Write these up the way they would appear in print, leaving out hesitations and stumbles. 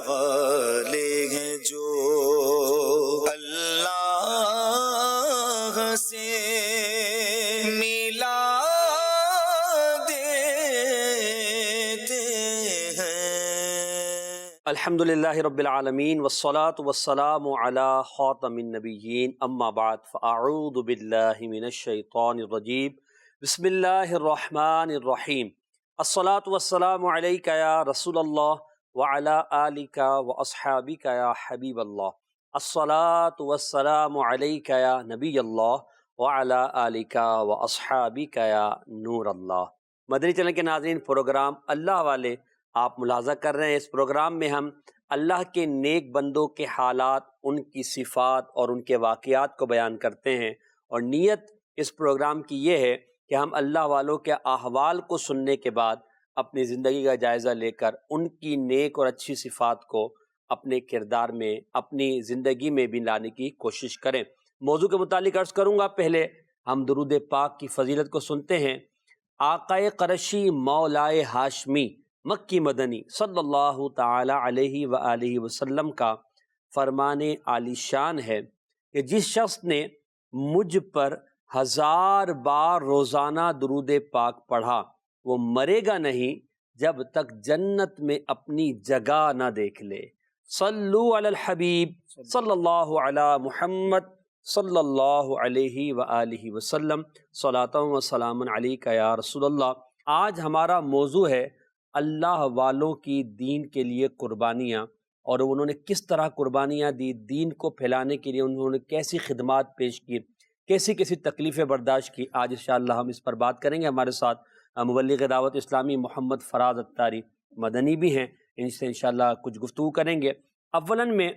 والے ہیں جو اللہ سے ملا دیتے ہیں۔ الحمدللہ رب العالمین والصلاة والسلام علی خاتم النبیین، اما بعد فاعوذ باللہ من الشیطان الرجیم، بسم اللہ الرحمن الرحیم۔ الصلاة والسلام علیک یا رسول اللہ وعلی آلک واصحابک یا حبیب اللہ۔ الصلاة والسلام علیک یا نبی اللہ وعلی آلک واصحابک یا نور اللہ۔ مدنی چینل کے ناظرین، پروگرام اللہ والے آپ ملاحظہ کر رہے ہیں۔ اس پروگرام میں ہم اللہ کے نیک بندوں کے حالات، ان کی صفات اور ان کے واقعات کو بیان کرتے ہیں، اور نیت اس پروگرام کی یہ ہے کہ ہم اللہ والوں کے احوال کو سننے کے بعد اپنی زندگی کا جائزہ لے کر ان کی نیک اور اچھی صفات کو اپنے کردار میں، اپنی زندگی میں بھی لانے کی کوشش کریں۔ موضوع کے متعلق عرض کروں گا، پہلے ہم درود پاک کی فضیلت کو سنتے ہیں۔ آقائے قرشی مولائے ہاشمی مکی مدنی صلی اللہ تعالی علیہ وآلہ وسلم کا فرمان عالی شان ہے کہ جس شخص نے مجھ پر 1000 بار روزانہ درود پاک پڑھا وہ مرے گا نہیں جب تک جنت میں اپنی جگہ نہ دیکھ لے۔ صلو علی الحبیب صلی اللہ علی محمد صلی اللہ علیہ وآلہ وسلم، صلاۃ و سلام علیک یا رسول اللہ۔ آج ہمارا موضوع ہے اللہ والوں کی دین کے لیے قربانیاں، اور انہوں نے کس طرح قربانیاں دی، دین کو پھیلانے کے لیے انہوں نے کیسی خدمات پیش کی، کیسی کیسی تکلیفیں برداشت کی۔ آج انشاءاللہ ہم اس پر بات کریں گے۔ ہمارے ساتھ مبلغ دعوت اسلامی محمد فراز اتاری مدنی بھی ہیں، ان سے انشاءاللہ کچھ گفتگو کریں گے۔ اولاً میں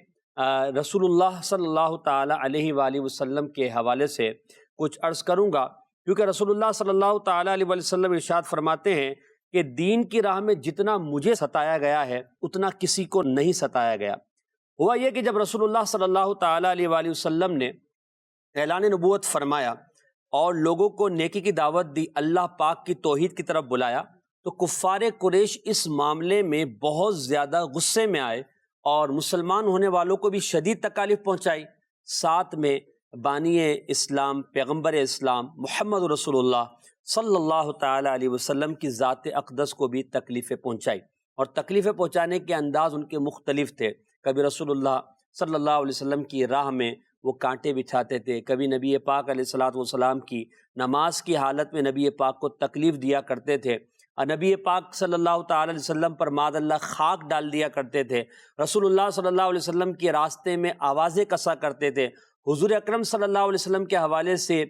رسول اللہ صلی اللہ تعالی علیہ وآلہ وسلم کے حوالے سے کچھ عرض کروں گا، کیونکہ رسول اللہ صلی اللہ تعالی علیہ وآلہ وسلم ارشاد فرماتے ہیں کہ دین کی راہ میں جتنا مجھے ستایا گیا ہے اتنا کسی کو نہیں ستایا گیا۔ ہوا یہ کہ جب رسول اللہ صلی اللہ تعالی علیہ وآلہ وسلم نے اعلان نبوت فرمایا اور لوگوں کو نیکی کی دعوت دی، اللہ پاک کی توحید کی طرف بلایا، تو کفار قریش اس معاملے میں بہت زیادہ غصے میں آئے اور مسلمان ہونے والوں کو بھی شدید تکالیف پہنچائی، ساتھ میں بانی اسلام پیغمبر اسلام محمد رسول اللہ صلی اللہ تعالی علیہ وسلم کی ذات اقدس کو بھی تکلیفیں پہنچائی، اور تکلیفیں پہنچانے کے انداز ان کے مختلف تھے۔ کبھی رسول اللہ صلی اللہ علیہ وسلم کی راہ میں وہ کانٹے بچھاتے تھے، کبھی نبی پاک علیہ الصلوۃ والسلام کی نماز کی حالت میں نبی پاک کو تکلیف دیا کرتے تھے، اور نبی پاک صلی اللہ تعالی علیہ وسلم پر معاذ اللہ خاک ڈال دیا کرتے تھے، رسول اللہ صلی اللہ علیہ وسلم کے راستے میں آوازیں کسا کرتے تھے، حضور اکرم صلی اللہ علیہ وسلم کے حوالے سے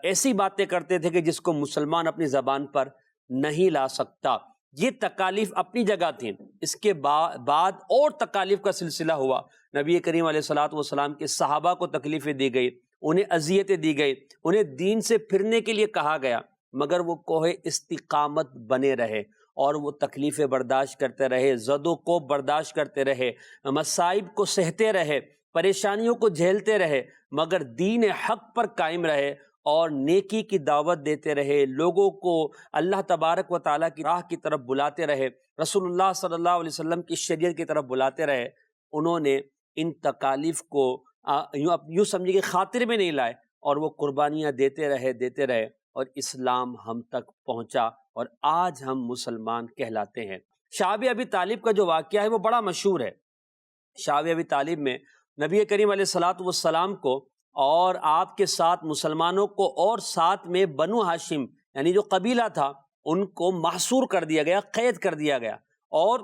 ایسی باتیں کرتے تھے کہ جس کو مسلمان اپنی زبان پر نہیں لا سکتا۔ یہ تکالیف اپنی جگہ تھیں۔ اس کے بعد اور تکالیف کا سلسلہ ہوا۔ نبی کریم علیہ الصلوۃ والسلام کے صحابہ کو تکلیفیں دی گئی، انہیں اذیتیں دی گئی، انہیں دین سے پھرنے کے لیے کہا گیا، مگر وہ کوہ استقامت بنے رہے اور وہ تکلیفیں برداشت کرتے رہے، زد و کوب برداشت کرتے رہے، مصائب کو سہتے رہے، پریشانیوں کو جھیلتے رہے، مگر دین حق پر قائم رہے اور نیکی کی دعوت دیتے رہے، لوگوں کو اللہ تبارک و تعالیٰ کی راہ کی طرف بلاتے رہے، رسول اللہ صلی اللہ علیہ وسلم کی شریعت کی طرف بلاتے رہے۔ انہوں نے ان تکالیف کو یوں سمجھے کہ خاطر میں نہیں لائے، اور وہ قربانیاں دیتے رہے، اور اسلام ہم تک پہنچا، اور آج ہم مسلمان کہلاتے ہیں۔ شعب ابی طالب کا جو واقعہ ہے وہ بڑا مشہور ہے۔ شعب ابی طالب میں نبی کریم علیہ الصلوۃ والسلام کو اور آپ کے ساتھ مسلمانوں کو اور ساتھ میں بنو ہاشم یعنی جو قبیلہ تھا ان کو محصور کر دیا گیا، قید کر دیا گیا، اور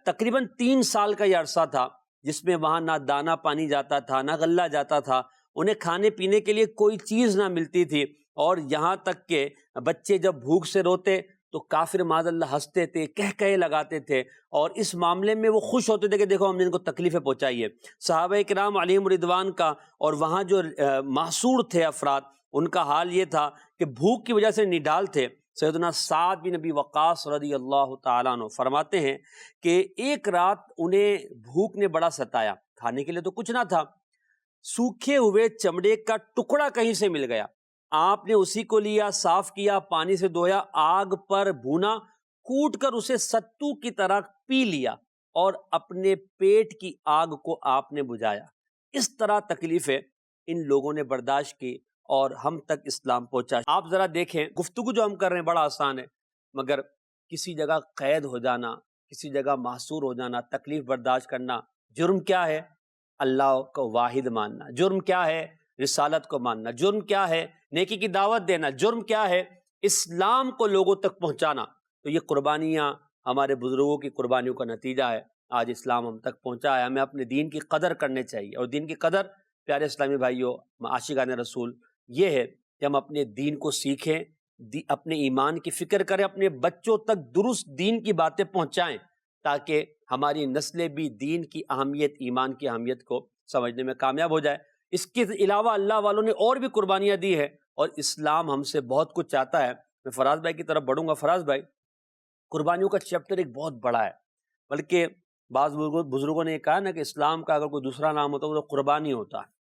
تقریباً 3 سال کا یہ عرصہ تھا جس میں وہاں نہ دانہ پانی جاتا تھا، نہ غلہ جاتا تھا، انہیں کھانے پینے کے لیے کوئی چیز نہ ملتی تھی، اور یہاں تک کہ بچے جب بھوک سے روتے تو کافر معاذ اللہ ہنستے تھے، کہے لگاتے تھے، اور اس معاملے میں وہ خوش ہوتے تھے کہ دیکھو ہم نے ان کو تکلیفیں پہنچائی ہے۔ صحابہ کرام علیہم رضوان کا اور وہاں جو محصور تھے افراد، ان کا حال یہ تھا کہ بھوک کی وجہ سے نڈال تھے۔ سیدنا سعد بن ابی وقاص رضی اللہ تعالیٰ عنہ فرماتے ہیں کہ ایک رات انہیں بھوک نے بڑا ستایا، کھانے کے لیے تو کچھ نہ تھا، سوکھے ہوئے چمڑے کا ٹکڑا کہیں سے مل گیا، آپ نے اسی کو لیا، صاف کیا، پانی سے دھویا، آگ پر بھونا، کوٹ کر اسے ستو کی طرح پی لیا، اور اپنے پیٹ کی آگ کو آپ نے بجھایا۔ اس طرح تکلیفیں ان لوگوں نے برداشت کی اور ہم تک اسلام پہنچا۔ آپ ذرا دیکھیں، گفتگو جو ہم کر رہے ہیں بڑا آسان ہے، مگر کسی جگہ قید ہو جانا، کسی جگہ محصور ہو جانا، تکلیف برداشت کرنا، جرم کیا ہے؟ اللہ کو واحد ماننا۔ جرم کیا ہے؟ رسالت کو ماننا۔ جرم کیا ہے؟ نیکی کی دعوت دینا۔ جرم کیا ہے؟ اسلام کو لوگوں تک پہنچانا۔ تو یہ قربانیاں ہمارے بزرگوں کی قربانیوں کا نتیجہ ہے۔ آج اسلام ہم تک پہنچا ہے۔ ہمیں اپنے دین کی قدر کرنی چاہیے، اور دین کی قدر پیارے اسلامی بھائیوں، عاشقان رسول، یہ ہے کہ ہم اپنے دین کو سیکھیں، اپنے ایمان کی فکر کریں، اپنے بچوں تک درست دین کی باتیں پہنچائیں، تاکہ ہماری نسلیں بھی دین کی اہمیت، ایمان کی اہمیت کو سمجھنے میں کامیاب ہو جائے۔ اس کے علاوہ اللہ والوں نے اور بھی قربانیاں دی ہیں، اور اسلام ہم سے بہت کچھ چاہتا ہے۔ میں فراز بھائی کی طرف بڑھوں گا۔ فراز بھائی، قربانیوں کا چیپٹر ایک بہت بڑا ہے، بلکہ بعض بزرگوں نے یہ کہا نا کہ اسلام کا اگر کوئی دوسرا نام ہوتا ہے وہ قربانی ہوتا ہے۔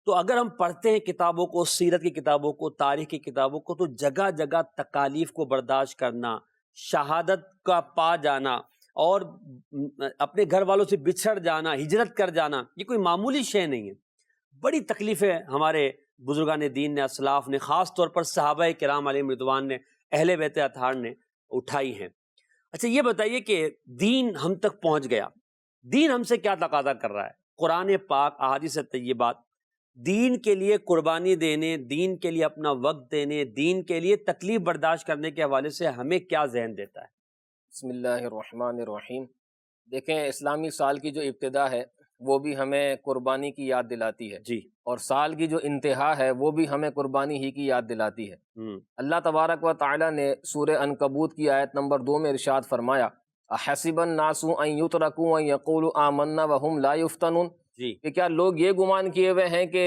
تو اگر ہم پڑھتے ہیں کتابوں کو، سیرت کی کتابوں کو، تاریخ کی کتابوں کو، تو جگہ جگہ تکالیف کو برداشت کرنا، شہادت کا پا جانا، اور اپنے گھر والوں سے بچھڑ جانا، ہجرت کر جانا، یہ کوئی معمولی شے نہیں ہے۔ بڑی تکلیفیں ہمارے بزرگان دین نے، اسلاف نے، خاص طور پر صحابہ کرام علیہم رضوان نے، اہل بیت اطہار نے اٹھائی ہیں۔ اچھا یہ بتائیے کہ دین ہم تک پہنچ گیا، دین ہم سے کیا تقاضا کر رہا ہے؟ قرآن پاک، احادیث طیبات، دین کے لیے قربانی دینے، دین کے لیے اپنا وقت دینے، دین کے لیے تکلیف برداشت کرنے کے حوالے سے ہمیں کیا ذہن دیتا ہے؟ بسم اللہ الرحمن الرحیم۔ دیکھیں، اسلامی سال کی جو ابتدا ہے وہ بھی ہمیں قربانی کی یاد دلاتی ہے، جی، اور سال کی جو انتہا ہے وہ بھی ہمیں قربانی ہی کی یاد دلاتی ہے۔ اللہ تبارک و تعالی نے سورہ عنکبوت کی آیت نمبر 2 میں ارشاد فرمایا، احسب الناس ان یترکوا ان یقولوا آمنا وهم لا یفتنون، جی، کہ کیا لوگ یہ گمان کیے ہوئے ہیں کہ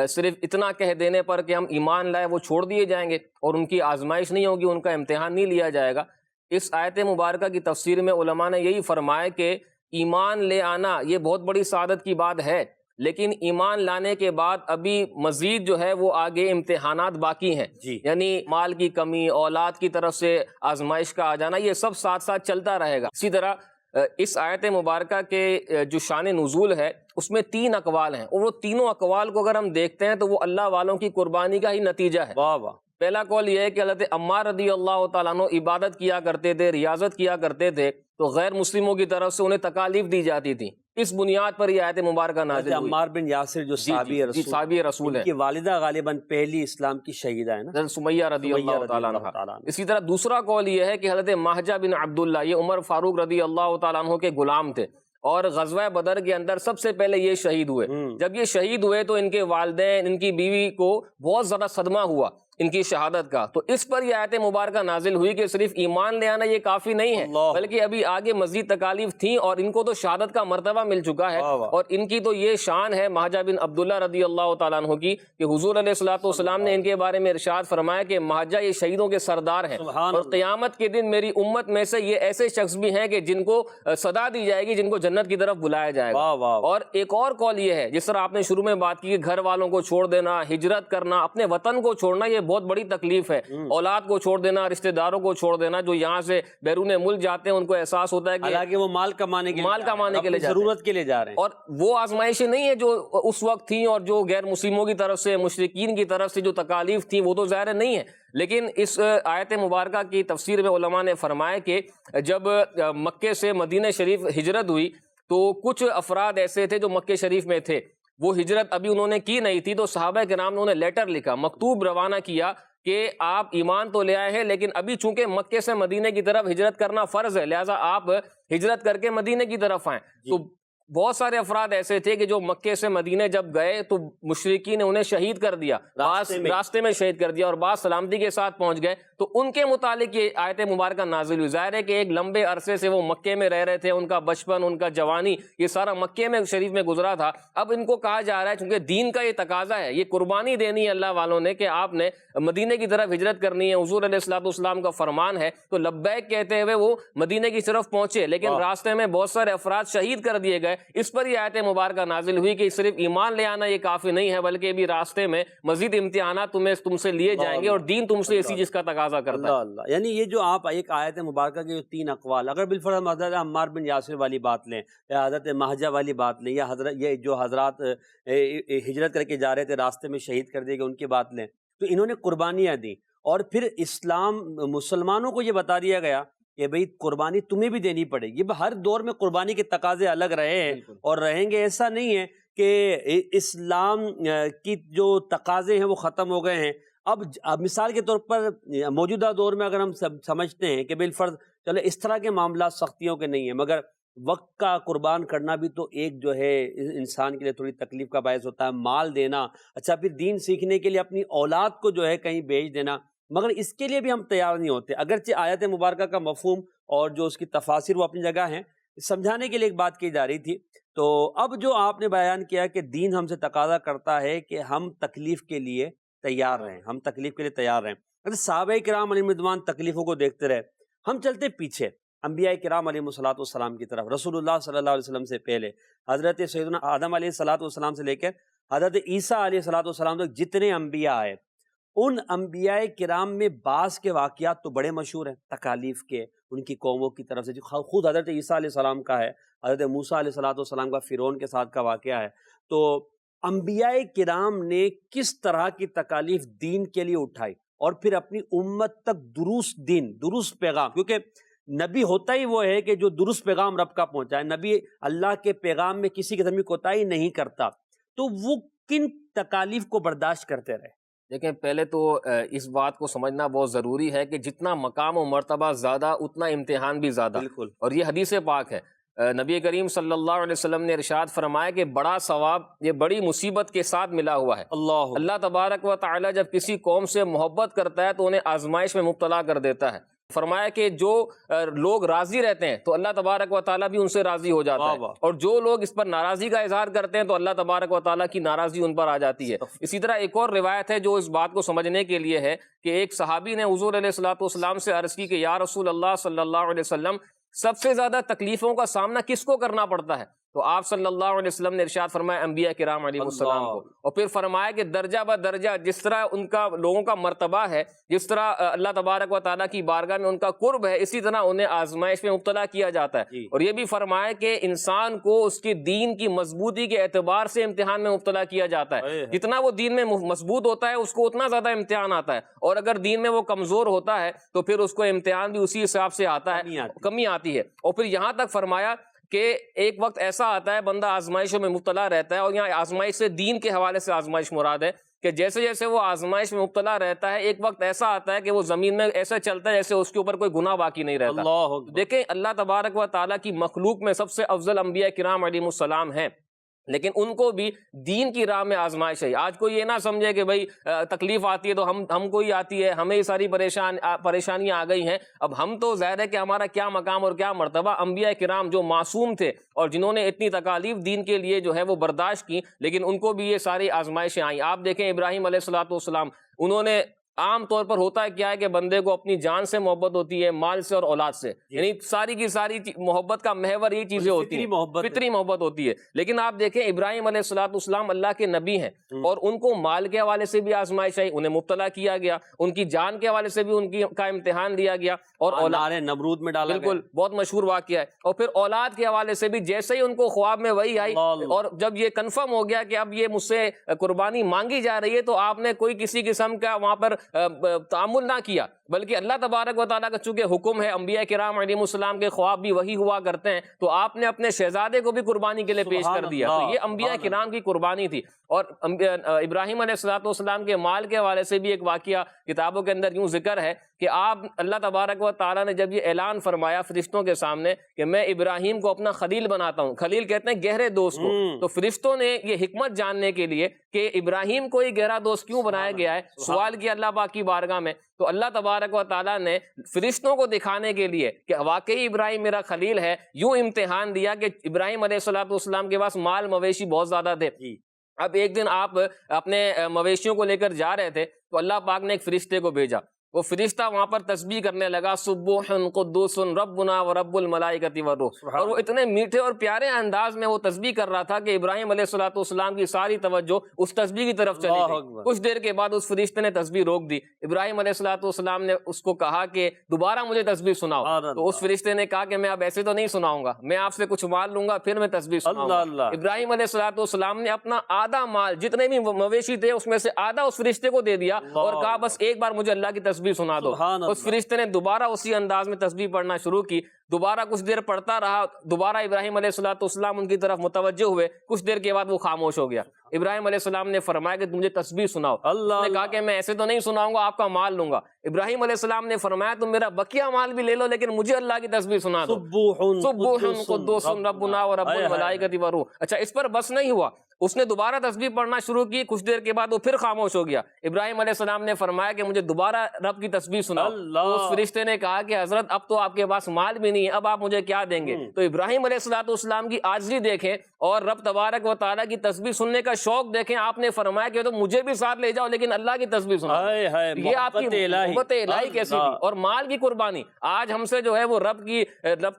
صرف اتنا کہہ دینے پر کہ ہم ایمان لائے وہ چھوڑ دیے جائیں گے اور ان کی آزمائش نہیں ہوگی، ان کا امتحان نہیں لیا جائے گا؟ اس آیت مبارکہ کی تفسیر میں علماء نے یہی فرمایا کہ ایمان لے آنا یہ بہت بڑی سعادت کی بات ہے، لیکن ایمان لانے کے بعد ابھی مزید جو ہے وہ آگے امتحانات باقی ہیں، جی، یعنی مال کی کمی، اولاد کی طرف سے آزمائش کا آ جانا، یہ سب ساتھ ساتھ چلتا رہے گا۔ اسی طرح اس آیت مبارکہ کے جو شان نزول ہے اس میں 3 اقوال ہیں، اور وہ تینوں اقوال کو اگر ہم دیکھتے ہیں تو وہ اللہ والوں کی قربانی کا ہی نتیجہ ہے۔ واہ واہ۔ پہلا قول یہ ہے کہ حضرت عمار رضی اللہ تعالیٰ عنہ عبادت کیا کرتے تھے، ریاضت کیا کرتے تھے، تو غیر مسلموں کی طرف سے انہیں تکالیف دی جاتی تھی۔ اس بنیاد پر یہ آیت مبارکہ نازل ہوئی۔ عمار بن یاسر جو صحابی رسول، صحابی رسول ہے، کی والدہ غالباً پہلی اسلام کی شہیدہ ہے نا، حضرت سمیہ رضی اللہ تعالیٰ عنہ۔ اسی طرح دوسرا قول یہ ہے کہ حضرت مہجہ بن عبداللہ، یہ عمر فاروق رضی اللہ تعالیٰ عنہ کے غلام تھے، اور غزوہ بدر کے اندر سب سے پہلے یہ شہید ہوئے۔ جب یہ شہید ہوئے تو ان کے والدین، ان کی بیوی کو بہت زیادہ صدمہ ہوا ان کی شہادت کا، تو اس پر یہ آیت مبارکہ نازل ہوئی کہ صرف ایمان لے آنا یہ کافی نہیں ہے، بلکہ ابھی آگے مزید تکالیف تھیں، اور ان کو تو شہادت کا مرتبہ مل چکا ہے، اور ان کی تو یہ شان ہے مہجہ بن عبداللہ رضی اللہ تعالیٰ عنہ کی کہ حضور علیہ الصلوۃ والسلام نے ان کے بارے میں ارشاد فرمایا کہ مہجہ یہ شہیدوں کے سردار ہیں، اور قیامت کے دن میری امت میں سے یہ ایسے شخص بھی ہیں کہ جن کو صدا دی جائے گی، جن کو جنت کی طرف بلایا جائے گا۔ اور ایک اور قول یہ ہے، جس طرح آپ نے شروع میں بات کی کہ گھر والوں کو چھوڑ دینا، ہجرت کرنا، اپنے وطن کو چھوڑنا، یہ بہت بڑی تکلیف ہے۔ اولاد کو چھوڑ دینا، رشتہ داروں کو چھوڑ دینا، جو یہاں سے بیرون ملک جاتے ہیں ان کو احساس ہوتا ہے کہ حالانکہ وہ مال کمانے کے لیے ضرورت کے لیے جا رہے ہیں، اور وہ آزمائشیں نہیں ہیں جو اس وقت تھیں، اور جو غیر مسلموں کی طرف سے، مشرکین کی طرف سے جو تکالیف تھیں وہ تو ظاہر نہیں ہے۔ لیکن اس آیت مبارکہ کی تفسیر میں علماء نے فرمایا کہ جب مکے سے مدینہ شریف ہجرت ہوئی تو کچھ افراد ایسے تھے جو مکے شریف میں تھے، وہ ہجرت ابھی انہوں نے کی نہیں تھی، تو صحابہ کرام نے انہیں لیٹر لکھا، مکتوب روانہ کیا کہ آپ ایمان تو لے آئے ہیں، لیکن ابھی چونکہ مکے سے مدینہ کی طرف ہجرت کرنا فرض ہے، لہٰذا آپ ہجرت کر کے مدینہ کی طرف آئیں۔ تو بہت سارے افراد ایسے تھے کہ جو مکے سے مدینہ جب گئے تو مشرکین نے انہیں شہید کر دیا، راستے میں شہید کر دیا، اور بعض سلامتی کے ساتھ پہنچ گئے، تو ان کے متعلق یہ آیت مبارکہ نازل ہوئی۔ ظاہر ہے کہ ایک لمبے عرصے سے وہ مکے میں رہ رہے تھے، ان کا بچپن، ان کا جوانی، یہ سارا مکے میں شریف میں گزرا تھا۔ اب ان کو کہا جا رہا ہے چونکہ دین کا یہ تقاضا ہے، یہ قربانی دینی ہے اللہ والوں نے کہ آپ نے مدینے کی طرف ہجرت کرنی ہے، حضور علیہ الصلوۃ والسلام کا فرمان ہے، تو لبیک کہتے ہوئے وہ مدینے کی طرف پہنچے، لیکن راستے میں بہت سارے افراد شہید کر دیے گئے۔ اس پر یہ آیت مبارکہ نازل ہوئی کہ صرف ایمان لے آنا یہ کافی نہیں ہے، بلکہ بھی راستے میں مزید امتحانات تم سے لیے جائیں گے، اور دین تم سے اسی چیز کا تقاضا تقاضا کرتا ہے۔ اللہ یعنی یہ جو آپ ایک آیت مبارکہ کے جو 3 اقوال، اگر بالفرض حضرت عمار بن یاسر والی بات لیں یا حضرت مہجہ والی بات لیں یا یہ جو حضرات ہجرت کر کے جا رہے تھے راستے میں شہید کر دیے گئے ان کی بات لیں، تو انہوں نے قربانیاں دیں، اور پھر اسلام مسلمانوں کو یہ بتا دیا گیا کہ بھئی قربانی تمہیں بھی دینی پڑے گی۔ ہر دور میں قربانی کے تقاضے الگ رہے ہیں اور رہیں گے، ایسا نہیں ہے کہ اسلام کی جو تقاضے ہیں وہ ختم ہو گئے ہیں۔ اب مثال کے طور پر موجودہ دور میں اگر ہم سمجھتے ہیں کہ بالفرض چلے اس طرح کے معاملات سختیوں کے نہیں ہیں، مگر وقت کا قربان کرنا بھی تو ایک جو ہے انسان کے لیے تھوڑی تکلیف کا باعث ہوتا ہے، مال دینا، اچھا پھر دین سیکھنے کے لیے اپنی اولاد کو جو ہے کہیں بھیج دینا، مگر اس کے لیے بھی ہم تیار نہیں ہوتے، اگرچہ آیت مبارکہ کا مفہوم اور جو اس کی تفاسیر وہ اپنی جگہ ہیں، سمجھانے کے لیے ایک بات کی جا رہی تھی۔ تو اب جو آپ نے بیان کیا کہ دین ہم سے تقاضا کرتا ہے کہ ہم تکلیف کے لیے تیار رہیں، ہم تکلیف کے لیے تیار رہیں۔ اگر صحابہ کرام علیہ رضوان تکلیفوں کو دیکھتے رہے، ہم چلتے پیچھے انبیاء کرام علیہ الصلوۃ والسلام کی طرف، رسول اللہ صلی اللہ علیہ وسلم سے پہلے حضرت سیدنا آدم علیہ الصلوۃ والسلام سے لے کر حضرت عیسیٰ علیہ الصلوۃ والسلام تک جتنے انبیاء آئے، ان انبیاء کرام میں بعض کے واقعات تو بڑے مشہور ہیں تکالیف کے، ان کی قوموں کی طرف سے، جو خود حضرت عیسیٰ علیہ السلام کا ہے، حضرت موسیٰ علیہ الصلوۃ والسلام کا فرعون کے ساتھ کا واقعہ ہے۔ تو انبیاء کرام نے کس طرح کی تکالیف دین کے لیے اٹھائی اور پھر اپنی امت تک درست دین، درست پیغام، کیونکہ نبی ہوتا ہی وہ ہے کہ جو درست پیغام رب کا پہنچائے، نبی اللہ کے پیغام میں کسی قسم کی کوتاہی نہیں کرتا، تو وہ کن تکالیف کو برداشت کرتے رہے؟ دیکھیں پہلے تو اس بات کو سمجھنا بہت ضروری ہے کہ جتنا مقام و مرتبہ زیادہ اتنا امتحان بھی زیادہ، بالکل، اور یہ حدیث پاک ہے۔ نبی کریم صلی اللہ علیہ وسلم نے ارشاد فرمایا کہ بڑا ثواب یہ بڑی مصیبت کے ساتھ ملا ہوا ہے۔ اللہ تبارک و تعالی جب کسی قوم سے محبت کرتا ہے تو انہیں آزمائش میں مبتلا کر دیتا ہے۔ فرمایا کہ جو لوگ راضی رہتے ہیں تو اللہ تبارک و تعالیٰ بھی ان سے راضی ہو جاتا ہے، اور جو لوگ اس پر ناراضی کا اظہار کرتے ہیں تو اللہ تبارک و تعالیٰ کی ناراضی ان پر آ جاتی ہے۔ اسی طرح ایک اور روایت ہے جو اس بات کو سمجھنے کے لیے ہے کہ ایک صحابی نے حضور علیہ الصلوۃ والسلام سے عرض کی کہ یا رسول اللہ صلی اللہ علیہ وسلم، سب سے زیادہ تکلیفوں کا سامنا کس کو کرنا پڑتا ہے؟ تو آپ صلی اللہ علیہ وسلم نے ارشاد فرمایا انبیاء کرام علیہ السلام کو، اور پھر فرمایا کہ درجہ بدرجہ جس طرح ان کا لوگوں کا مرتبہ ہے، جس طرح اللہ تبارک و تعالیٰ کی بارگاہ میں ان کا قرب ہے، اسی طرح انہیں آزمائش میں مبتلا کیا جاتا ہے۔ اور یہ بھی فرمایا کہ انسان کو اس کے دین کی مضبوطی کے اعتبار سے امتحان میں مبتلا کیا جاتا ہے، جتنا وہ دین میں مضبوط ہوتا ہے اس کو اتنا زیادہ امتحان آتا ہے، اور اگر دین میں وہ کمزور ہوتا ہے تو پھر اس کو امتحان بھی اسی حساب سے آتا ہے، کمی آتی ہے۔ اور پھر یہاں تک فرمایا کہ ایک وقت ایسا آتا ہے بندہ آزمائشوں میں مبتلا رہتا ہے، اور یہاں آزمائش سے دین کے حوالے سے آزمائش مراد ہے کہ جیسے جیسے وہ آزمائش میں مبتلا رہتا ہے ایک وقت ایسا آتا ہے کہ وہ زمین میں ایسا چلتا ہے جیسے اس کے اوپر کوئی گناہ باقی نہیں رہتا۔ دیکھیں اللہ تبارک و تعالیٰ کی مخلوق میں سب سے افضل انبیاء کرام علیہ السلام ہیں، لیکن ان کو بھی دین کی راہ میں آزمائش ہے۔ آج کوئی یہ نہ سمجھے کہ بھئی تکلیف آتی ہے تو ہم کو ہی آتی ہے، ہمیں یہ ساری پریشانیاں آ گئی ہیں۔ اب ہم تو ظاہر ہے کہ ہمارا کیا مقام اور کیا مرتبہ، انبیاء کرام جو معصوم تھے اور جنہوں نے اتنی تکالیف دین کے لیے جو ہے وہ برداشت کی، لیکن ان کو بھی یہ ساری آزمائشیں آئیں۔ آپ دیکھیں ابراہیم علیہ الصلوۃ والسلام، انہوں نے عام طور پر ہوتا ہے کیا ہے کہ بندے کو اپنی جان سے محبت ہوتی ہے، مال سے اور اولاد سے، یعنی ساری کی ساری محبت کا محور یہ چیزیں ہوتی ہیں، فطری محبت ہوتی ہے۔ لیکن آپ دیکھیں ابراہیم علیہ الصلوۃ والسلام اللہ کے نبی ہیں، اور ان کو مال کے حوالے سے بھی آزمائش آئی، انہیں مبتلا کیا گیا، ان کی جان کے حوالے سے بھی ان کا امتحان لیا گیا، اور اولاد نمرود میں ڈالا، بالکل بہت مشہور واقعہ ہے۔ اور پھر اولاد کے حوالے سے بھی جیسے ہی ان کو خواب میں وہی آئی، اور جب یہ کنفرم ہو گیا کہ اب یہ مجھ سے قربانی مانگی جا رہی ہے، تو آپ نے کوئی کسی قسم کا وہاں پر تعامل نہ کیا، بلکہ اللہ تبارک و تعالیٰ کا چونکہ حکم ہے، انبیاء کرام علیہ السلام کے خواب بھی وہی ہوا کرتے ہیں، تو آپ نے اپنے شہزادے کو بھی قربانی کے لیے پیش کر دیا۔ تو یہ انبیاء کرام کی قربانی تھی۔ اور ابراہیم علیہ السلام کے مال کے حوالے سے بھی ایک واقعہ کتابوں کے اندر یوں ذکر ہے کہ آپ اللہ تبارک و تعالیٰ نے جب یہ اعلان فرمایا فرشتوں کے سامنے کہ میں ابراہیم کو اپنا خلیل بناتا ہوں، خلیل کہتے ہیں گہرے دوست کو، تو فرشتوں نے یہ حکمت جاننے کے لیے کہ ابراہیم کو ہی گہرا دوست کیوں بنایا گیا ہے سوال کیا اللہ پاک کی بارگاہ میں، تو اللہ تبارک و تعالیٰ نے فرشتوں کو دکھانے کے لیے کہ واقعی ابراہیم میرا خلیل ہے، یوں امتحان دیا کہ ابراہیم علیہ السلام کے پاس مال مویشی بہت زیادہ تھے۔ اب ایک دن آپ اپنے مویشیوں کو لے کر جا رہے تھے تو اللہ پاک نے ایک فرشتے کو بھیجا، وہ فرشتہ وہاں پر تسبیح کرنے لگا سبوح قدوس ربنا و رب الملائکۃ والروح، اور وہ اتنے میٹھے اور پیارے انداز میں وہ تسبیح کر رہا تھا کہ ابراہیم علیہ الصلوۃ والسلام کی ساری توجہ اس تسبیح کی طرف چلی گئی۔ کچھ دیر کے بعد اس فرشتے نے تسبیح روک دی، ابراہیم علیہ الصلوۃ والسلام نے اس کو کہا کہ دوبارہ مجھے تسبیح سناؤ، تو اس فرشتے نے کہا کہ میں اب ایسے تو نہیں سناؤں گا، میں آپ سے کچھ مال لوں گا پھر میں تسبیح سناؤں گا۔ ابراہیم علیہ الصلوۃ والسلام نے اپنا آدھا مال، جتنے بھی مویشی تھے اس میں سے آدھا اس فرشتے کو دے دیا اور کہا بس ایک بار مجھے اللہ کی تسبیح سنا دو۔ اس فرشتے نے دوبارہ اسی انداز میں تسبیح پڑھنا شروع کی، دوبارہ کچھ دیر پڑھتا رہا، دوبارہ ابراہیم علیہ الصلوۃ والسلام ان کی طرف متوجہ ہوئے، کچھ دیر کے بعد وہ خاموش ہو گیا۔ ابراہیم علیہ السلام نے فرمایا کہ مجھے تسبیح سناؤ، اس نے کہا کہ میں ایسے تو نہیں سناؤں گا، آپ کا مال لوں گا۔ ابراہیم علیہ السلام نے فرمایا تم میرا بقیہ مال بھی لے لو لیکن مجھے اللہ کی تسبیح سنا دو، سبوح قدوس ربنا و رب الملائکۃ والروح۔ اچھا، اس پر بس نہیں ہوا، اس نے دوبارہ تسبیح پڑھنا شروع کی، کچھ دیر کے بعد وہ پھر خاموش ہو گیا۔ ابراہیم علیہ السلام نے فرمایا کہ مجھے دوبارہ رب کی تسبیح سناؤ۔ تو اس فرشتے نے کہا کہ حضرت اب تو آپ کے پاس مال بھی نہیں ہے، اب آپ مجھے کیا دیں گے؟ تو ابراہیم علیہ الصلوۃ والسلام کی عاجزی دیکھیں اور رب تبارک و تعالیٰ کی تسبیح سننے کا شوق دیکھیں۔ آپ نے فرمایا کہ تو مجھے بھی ساتھ لے جاؤ لیکن اللہ کی تسبیح سناؤ۔ یہ آپ کی محبت الہی کیسی تھی، اور مال کی قربانی۔ آج ہم سے جو ہے وہ رب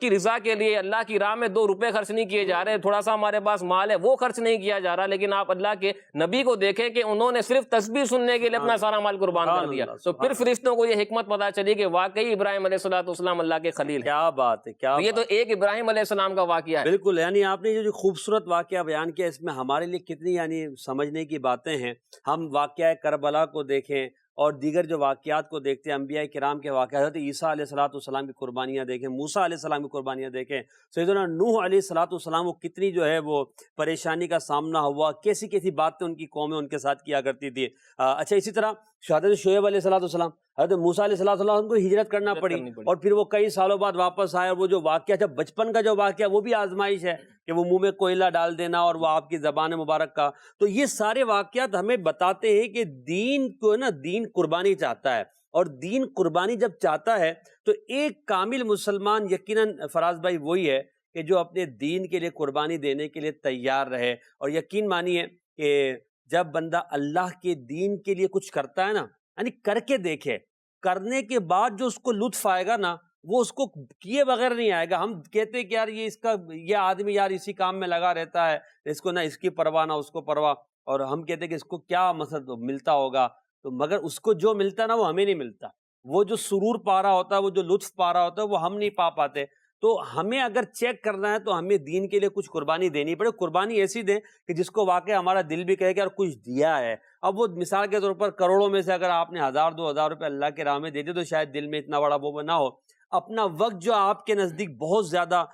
کی رضا کے لیے اللہ کی راہ میں 2 روپے خرچ نہیں کیے جا رہے، تھوڑا سا ہمارے پاس مال ہے وہ خرچ نہیں کیا جا رہا، لیکن آپ اللہ کے نبی کو دیکھیں کہ انہوں نے صرف تسبیح سننے کے لیے اپنا سارا مال قربان کر دیا۔ تو پھر فرشتوں کو یہ حکمت پتہ چلی کہ واقعی ابراہیم علیہ الصلوۃ والسلام اللہ کے خلیل۔ کیا بات ہے، کیا یہ تو ایک ابراہیم علیہ السلام کا واقعہ ہے۔ بالکل، یعنی آپ نے جو خوبصورت واقعہ بیان کیا، اس میں ہمارے لیے کتنی یعنی سمجھنے کی باتیں ہیں۔ ہم واقعہ کربلا کو دیکھیں اور دیگر جو واقعات کو دیکھتے ہیں، انبیاء کرام کے واقعات، حضرت عیسیٰ علیہ الصلوۃ والسلام کی قربانیاں دیکھیں، موسیٰ علیہ السلام کی قربانیاں دیکھیں، سیدنا نوح علیہ الصلوۃ والسلام کو کتنی جو ہے وہ پریشانی کا سامنا ہوا، کیسی کیسی باتیں ان کی قومیں ان کے ساتھ کیا کرتی تھی۔ اچھا، اسی طرح حضرت شعیب علیہ الصلوۃ والسلام، حضرت موسیٰ علیہ الصلوۃ والسلام کو ہجرت کرنا پڑی اور پھر وہ کئی سالوں بعد واپس آئے، اور وہ جو واقعہ جب بچپن کا جو واقعہ وہ بھی آزمائش ہے کہ وہ منہ میں کوئلہ ڈال دینا اور وہ آپ کی زبان مبارک کا، تو یہ سارے واقعات ہمیں بتاتے ہیں کہ دین کو نا دین قربانی چاہتا ہے، اور دین قربانی جب چاہتا ہے تو ایک کامل مسلمان یقیناً فراز بھائی وہی ہے کہ جو اپنے دین کے لیے قربانی دینے کے لیے تیار رہے۔ اور یقین مانیے کہ جب بندہ اللہ کے دین کے لیے کچھ کرتا ہے نا، یعنی کر کے دیکھے، کرنے کے بعد جو اس کو لطف آئے گا نا، وہ اس کو کیے بغیر نہیں آئے گا۔ ہم کہتے ہیں کہ یار یہ آدمی یار اسی کام میں لگا رہتا ہے، اس کو نہ اس کی پرواہ نہ اس کو پرواہ، اور ہم کہتے ہیں کہ اس کو کیا مثلا ملتا ہوگا، تو مگر اس کو جو ملتا ہے نا وہ ہمیں نہیں ملتا، وہ جو سرور پا رہا ہوتا ہے، وہ جو لطف پا رہا ہوتا ہے، وہ ہم نہیں پا پاتے۔ تو ہمیں اگر چیک کرنا ہے تو ہمیں دین کے لیے کچھ قربانی دینی پڑے، قربانی ایسی دیں کہ جس کو واقعی ہمارا دل بھی کہے کہ یار کچھ دیا ہے۔ اب وہ مثال کے طور پر کروڑوں میں سے اگر آپ نے 1000-2000 روپے اللہ کے راہ میں دے دے تو شاید دل میں اتنا بڑا وہ نہ ہو۔ اپنا وقت جو آپ کے نزدیک بہت زیادہ،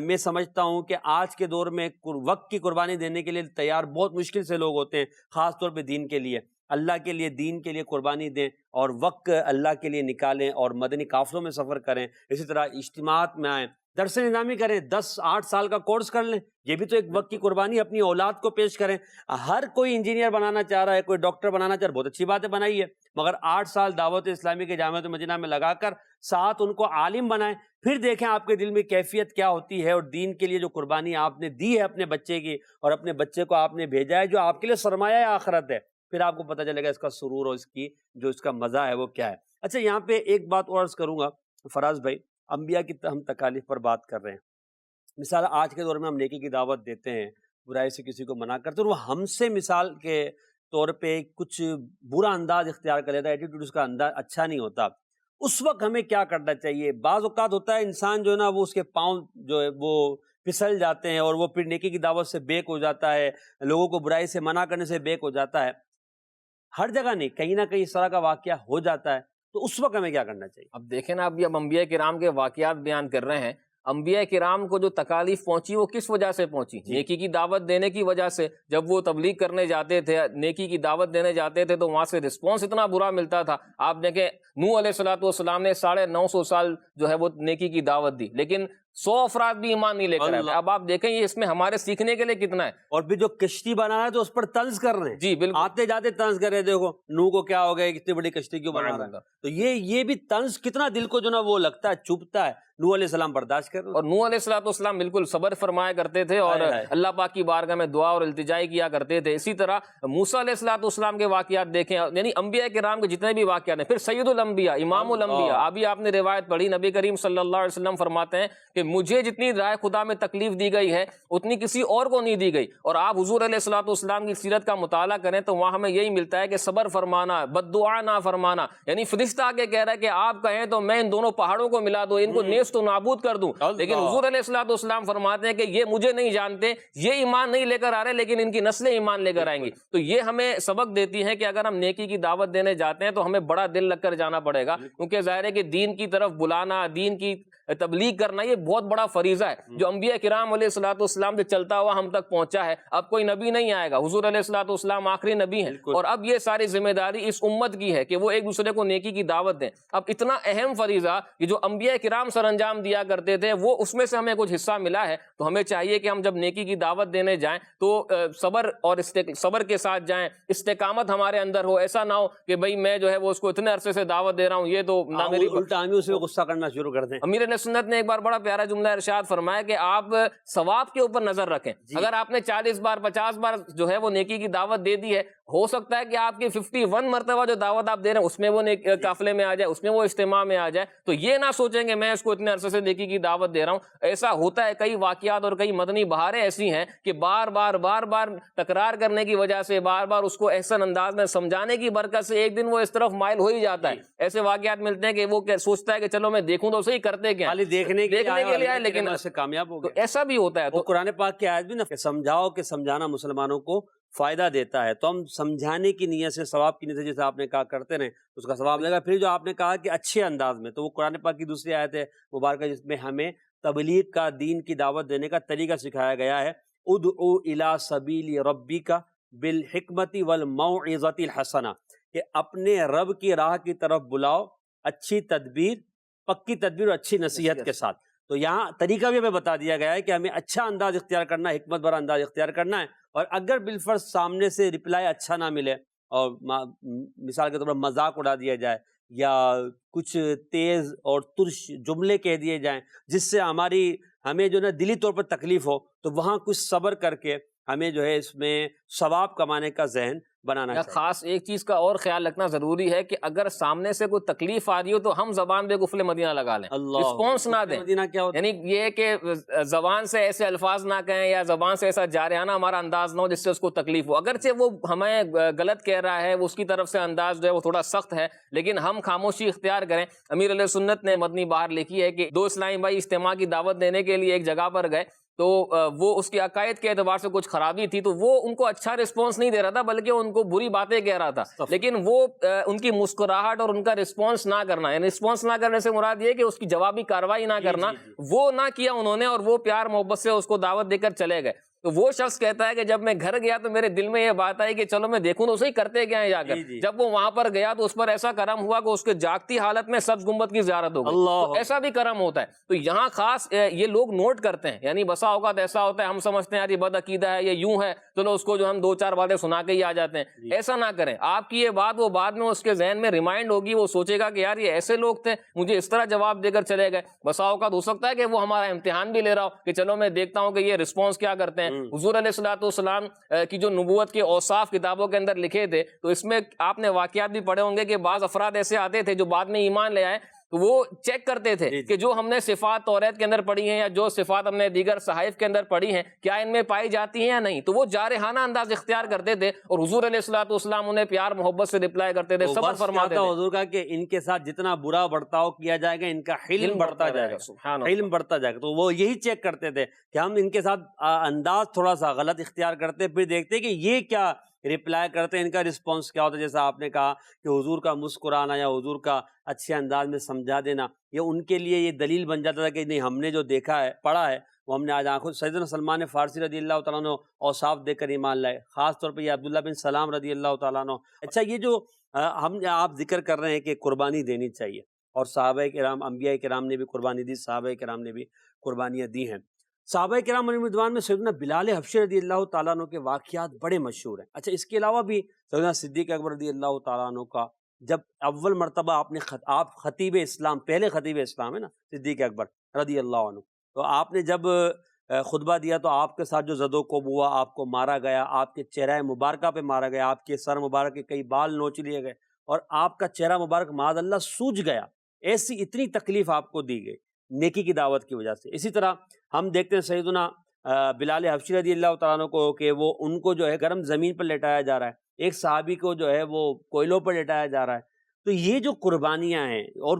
میں سمجھتا ہوں کہ آج کے دور میں وقت کی قربانی دینے کے لیے تیار بہت مشکل سے لوگ ہوتے ہیں، خاص طور پہ دین کے لیے، اللہ کے لیے، دین کے لیے قربانی دیں اور وقت اللہ کے لیے نکالیں اور مدنی قافلوں میں سفر کریں، اسی طرح اجتماعات میں آئیں، درس نظامی کریں، 10-8 سال کا کورس کر لیں، یہ بھی تو ایک وقت کی قربانی، اپنی اولاد کو پیش کریں۔ ہر کوئی انجینئر بنانا چاہ رہا ہے، کوئی ڈاکٹر بنانا چاہ رہا ہے، بہت اچھی بات ہے، بنائیے، مگر 8 سال دعوت اسلامی کے جامعۃ المدینہ میں لگا کر ساتھ ان کو عالم بنائیں، پھر دیکھیں آپ کے دل میں کیفیت کیا ہوتی ہے، اور دین کے لیے جو قربانی آپ نے دی ہے اپنے بچے کی، اور اپنے بچے کو آپ نے بھیجا ہے جو آپ کے لیے سرمایہ آخرت ہے، پھر آپ کو پتہ چلے گا اس کا سرور اور اس کی جو اس کا مزہ ہے وہ کیا ہے۔ اچھا، یہاں پہ ایک بات اور عرض کروں گا فراز بھائی، انبیاء کی ہم تکالیف پر بات کر رہے ہیں، مثال آج کے دور میں ہم نیکی کی دعوت دیتے ہیں، برائی سے کسی کو منع کرتے ہیں، اور وہ ہم سے مثال کے طور پہ کچھ برا انداز اختیار کر لیتا ہے، ایٹیٹیوڈ اس کا انداز اچھا نہیں ہوتا، اس وقت ہمیں کیا کرنا چاہیے؟ بعض اوقات ہوتا ہے انسان جو ہے نا وہ اس کے پاؤں جو ہے وہ پھسل جاتے ہیں اور وہ پھر نیکی کی دعوت سے بیک ہو جاتا ہے، لوگوں کو برائی سے منع کرنے سے بیک ہو جاتا ہے۔ ہر جگہ نہیں، کہیں نہ کہیں اس طرح کا واقعہ ہو جاتا ہے، تو اس وقت ہمیں کیا کرنا چاہیے؟ اب دیکھیں نا، اب انبیاء کرام کے واقعات بیان کر رہے ہیں، انبیاء کرام کو جو تکالیف پہنچی وہ کس وجہ سے پہنچی؟ نیکی کی دعوت دینے کی وجہ سے۔ جب وہ تبلیغ کرنے جاتے تھے، نیکی کی دعوت دینے جاتے تھے تو وہاں سے رسپانس اتنا برا ملتا تھا۔ آپ دیکھیں نوح علیہ الصلوۃ والسلام نے 950 سال جو ہے وہ نیکی کی دعوت دی، لیکن 100 افراد بھی ایمان نہیں لے کر آئے. اب آپ دیکھیں یہ اس میں ہمارے سیکھنے کے لیے کتنا ہے. اور پھر جو کشتی بنا رہا ہے تو اس پر طنز کر رہے ہیں. جی بالکل, آتے جاتے طنز کر رہے ہیں, دیکھو نوح کو کیا ہو گیا, کتنی بڑی کشتی کیوں بنا رہا ہے. تو یہ بھی طنز کتنا دل کو جو نا وہ لگتا ہے, چبھتا ہے. نوح علیہ السلام برداشت کر رہے ہیں. اور نوح علیہ السلام بالکل صبر فرمایا کرتے تھے اور اللہ پاک کی بارگاہ میں دعا اور التجائی کیا کرتے تھے. اسی طرح موسیٰ علیہ السلام کے واقعات دیکھیں, یعنی انبیاء کرام کے جتنے بھی واقعات ہیں. پھر سید الانبیاء, امام الانبیاء, ابھی آپ نے روایت پڑھی, نبی کریم صلی اللہ علیہ وسلم فرماتے ہیں کہ مجھے جتنی رائے خدا میں تکلیف دی گئی ہے اتنی کسی اور کو نہیں دی گئی. اور آپ حضور علیہ السلام کی سیرت کا مطالعہ کریں تو وہاں ہمیں یہی ملتا ہے کہ صبر فرمانا, بد دعا نہ فرمانا. یعنی فرشتہ آ کے کہہ رہا ہے کہ آپ کہیں تو میں ان دونوں پہاڑوں کو ملا دوں, ان کو نیست و نابود کر دوں. لیکن حضور علیہ السلام فرماتے ہیں کہ یہ مجھے نہیں جانتے, یہ ایمان نہیں لے کر آ رہے, لیکن ان کی نسلیں ایمان لے کر آئیں گی. تو یہ ہمیں سبق دیتی ہے کہ اگر ہم نیکی کی دعوت دینے جاتے ہیں تو ہمیں بڑا دل لگ کر جانا پڑے گا, کیونکہ ظاہر ہے کہ دین کی طرف بلانا, دین کی تبلیغ کرنا یہ بہت بڑا فریضہ ہے جو انبیاء کرام علیہ السلام سے چلتا ہوا ہم تک پہنچا ہے. اب کوئی نبی نہیں آئے گا, حضور علیہ السلام آخری نبی ہیں, اور اب یہ ساری ذمہ داری اس امت کی ہے کہ وہ ایک دوسرے کو نیکی کی دعوت دیں. اب اتنا اہم فریضہ کہ جو انبیاء کرام سر انجام دیا کرتے تھے وہ اس میں سے ہمیں کچھ حصہ ملا ہے, تو ہمیں چاہیے کہ ہم جب نیکی کی دعوت دینے جائیں تو صبر اور صبر کے ساتھ جائیں, استقامت ہمارے اندر ہو. ایسا نہ ہو کہ بھئی میں جو ہے وہ اس کو اتنے عرصے سے دعوت دے رہا ہوں, یہ تو نہ میری الٹا ہم اسے غصہ کرنا شروع کر دیں. امیر علیہ سنت نے ایک بار بڑا پیارا جملہ ارشاد فرمایا کہ آپ ثواب کے اوپر نظر رکھیں. اگر آپ نے 40 بار 50 بار جو ہے وہ نیکی کی دعوت دے دی ہے, ہو سکتا ہے کہ آپ کی 51 مرتبہ جو دعوت آپ دے رہے ہیں اس میں وہ قافلے میں آ جائے, اس میں وہ اجتماع میں آ جائے. تو یہ نہ سوچیں کہ میں اس کو اتنے عرصے سے نیکی کی دعوت دے رہا ہوں. ایسا ہوتا ہے, کئی واقعات اور کئی مدنی بہاریں ایسی ہیں کہ بار بار تکرار کرنے کی وجہ سے, بار بار اس کو احسن انداز میں سمجھانے کی برکت سے ایک دن وہ اس طرف مائل ہو ہی جاتا ہے. ایسے واقعات ملتے ہیں کہ وہ سوچتا ہے کہ چلو میں دیکھوں تو صحیح, کرتے کیا دیکھنے کے لیے آئے لیکن سے کامیاب ہو گیا. گیا. ایسا بھی ہوتا ہے. تو قرآن پاک کی آیت بھی نا سمجھاؤ کہ سمجھانا مسلمانوں کو فائدہ دیتا ہے, تو ہم سمجھانے کی نیت سے, ثواب کی نیت سے جیسے آپ نے کہا کرتے رہیں اس کا ثواب لے گا. پھر جو آپ نے کہا کہ اچھے انداز میں, تو وہ قرآن پاک کی دوسری آیت ہے مبارکہ جس میں ہمیں تبلیغ کا, دین کی دعوت دینے کا طریقہ سکھایا گیا ہے. ادعو الی سبیل ربک بالحکمت والموعظۃ الحسنہ, کہ اپنے رب کی راہ کی طرف بلاؤ اچھی تدبیر, پکی تدبیر اور اچھی نصیحت کے ساتھ. تو یہاں طریقہ بھی ہمیں بتا دیا گیا ہے کہ ہمیں اچھا انداز اختیار کرنا ہے, حکمت بھرا انداز اختیار کرنا ہے. اور اگر بالفرض سامنے سے رپلائی اچھا نہ ملے اور مثال کے طور پر مذاق اڑا دیا جائے یا کچھ تیز اور ترش جملے کہہ دیے جائیں جس سے ہمیں جو نا دلی طور پر تکلیف ہو, تو وہاں کچھ صبر کر کے ہمیں جو ہے اس میں ثواب کمانے کا ذہن بنانا چاہیے. خاص ایک چیز کا اور خیال رکھنا ضروری ہے کہ اگر سامنے سے کوئی تکلیف آ رہی ہو تو ہم زبان بے قفل مدینہ لگا لیں, رسپانس نہ دیں. مدینہ کیا ہوتا ہے؟ یعنی یہ کہ زبان سے ایسے الفاظ نہ کہیں یا زبان سے ایسا جارحانہ ہمارا انداز نہ ہو جس سے اس کو تکلیف ہو. اگرچہ وہ ہمیں غلط کہہ رہا ہے, وہ اس کی طرف سے انداز جو ہے وہ تھوڑا سخت ہے, لیکن ہم خاموشی اختیار کریں. امیر علیہ سنت نے مدنی بہار لکھی ہے کہ 2 اسلامی بھائی اجتماع کی دعوت دینے کے لیے ایک جگہ پر گئے, تو وہ اس کے عقائد کے اعتبار سے کچھ خرابی تھی, تو وہ ان کو اچھا رسپانس نہیں دے رہا تھا بلکہ ان کو بری باتیں کہہ رہا تھا. لیکن وہ ان کی مسکراہٹ اور ان کا رسپانس نہ کرنا, یعنی رسپانس نہ کرنے سے مراد یہ کہ اس کی جوابی کارروائی نہ کرنا, وہ نہ کیا انہوں نے, اور وہ پیار محبت سے اس کو دعوت دے کر چلے گئے. تو وہ شخص کہتا ہے کہ جب میں گھر گیا تو میرے دل میں یہ بات آئی کہ چلو میں دیکھوں تو صحیح کرتے کیا ہیں جا کر. جب وہ وہاں پر گیا تو اس پر ایسا کرم ہوا کہ اس کے جاگتی حالت میں سبز گنبد کی زیارت ہو گئی. تو ایسا بھی کرم ہوتا ہے. تو یہاں خاص یہ لوگ نوٹ کرتے ہیں, یعنی بسا اوقات ایسا ہوتا ہے ہم سمجھتے ہیں یار یہ بد عقیدہ ہے, یہ یوں ہے, چلو اس کو جو ہم 2-4 باتیں سنا کے ہی آ جاتے ہیں. ایسا نہ کریں. آپ کی یہ بات وہ بعد میں اس کے ذہن میں ریمائنڈ ہوگی, وہ سوچے گا کہ یار یہ ایسے لوگ تھے, مجھے اس طرح جواب دے کر چلے گئے. بسا اوقات ہو سکتا ہے کہ وہ ہمارا امتحان بھی لے رہا ہو کہ چلو میں دیکھتا ہوں کہ یہ رسپانس کیا کرتے ہیں. حضور علیہ السلام کی جو نبوت کے اوصاف کتابوں کے اندر لکھے تھے, تو اس میں آپ نے واقعات بھی پڑھے ہوں گے کہ بعض افراد ایسے آتے تھے جو بعد میں ایمان لے آئے, تو وہ چیک کرتے تھے کہ جو ہم نے صفات توریت کے اندر پڑھی ہیں یا جو صفات ہم نے دیگر صحائف کے اندر پڑھی ہیں کیا ان میں پائی جاتی ہیں یا نہیں. تو وہ جارحانہ انداز اختیار کرتے تھے, اور حضور علیہ السلام انہیں پیار محبت سے رپلائی کرتے تھے, صبر فرماتے تھے. حضور کا کہ ان کے ساتھ جتنا برا برتاؤ کیا جائے گا ان کا حلم بڑھتا جائے گا, حلم بڑھتا جائے گا. تو وہ یہی چیک کرتے تھے کہ ہم ان کے ساتھ انداز تھوڑا سا غلط اختیار کرتے, پھر دیکھتے کہ یہ کیا رپلائی کرتے ہیں, ان کا رسپانس کیا ہوتا ہے. جیسا آپ نے کہا کہ حضور کا مسکرانا یا حضور کا اچھے انداز میں سمجھا دینا, یہ ان کے لیے یہ دلیل بن جاتا تھا کہ نہیں ہم نے جو دیکھا ہے پڑھا ہے وہ ہم نے آج آنکھوں. سیدنا سلمان فارسی رضی اللہ تعالیٰ عنہ اوصاف دے کر ایمان لائے, خاص طور پہ یہ عبداللہ بن سلام رضی اللہ تعالیٰ عنہ. اچھا, یہ جو آپ ذکر کر رہے ہیں کہ قربانی دینی چاہیے, اور صحابہ کرام انبیاء کرام نے بھی قربانی دی، صحابہ کرام نے بھی قربانیاں دی ہیں۔ صحابہ کرام علیہ رضوان میں سیدنا بلال حبشی رضی اللہ تعالیٰ عنہ کے واقعات بڑے مشہور ہیں۔ اچھا، اس کے علاوہ بھی سیدنا صدیق اکبر رضی اللہ تعالیٰ عنہ کا جب اول مرتبہ آپ خطیب اسلام، پہلے خطیب اسلام ہے نا صدیق اکبر رضی اللہ عنہ، تو آپ نے جب خطبہ دیا تو آپ کے ساتھ جو زد و کوب ہوا، آپ کو مارا گیا، آپ کے چہرہ مبارکہ پہ مارا گیا، آپ کے سر مبارک کے کئی بال نوچ لیے گئے اور آپ کا چہرہ مبارک معاذ اللہ سوج گیا، ایسی اتنی تکلیف آپ کو دی گئی نیکی کی دعوت کی وجہ سے۔ اسی طرح ہم دیکھتے ہیں سیدنا بلال حبشی رضی اللہ تعالیٰ عنہ کو کہ وہ ان کو جو ہے گرم زمین پر لٹایا جا رہا ہے، ایک صحابی کو جو ہے وہ کوئلوں پر لٹایا جا رہا ہے۔ تو یہ جو قربانیاں ہیں اور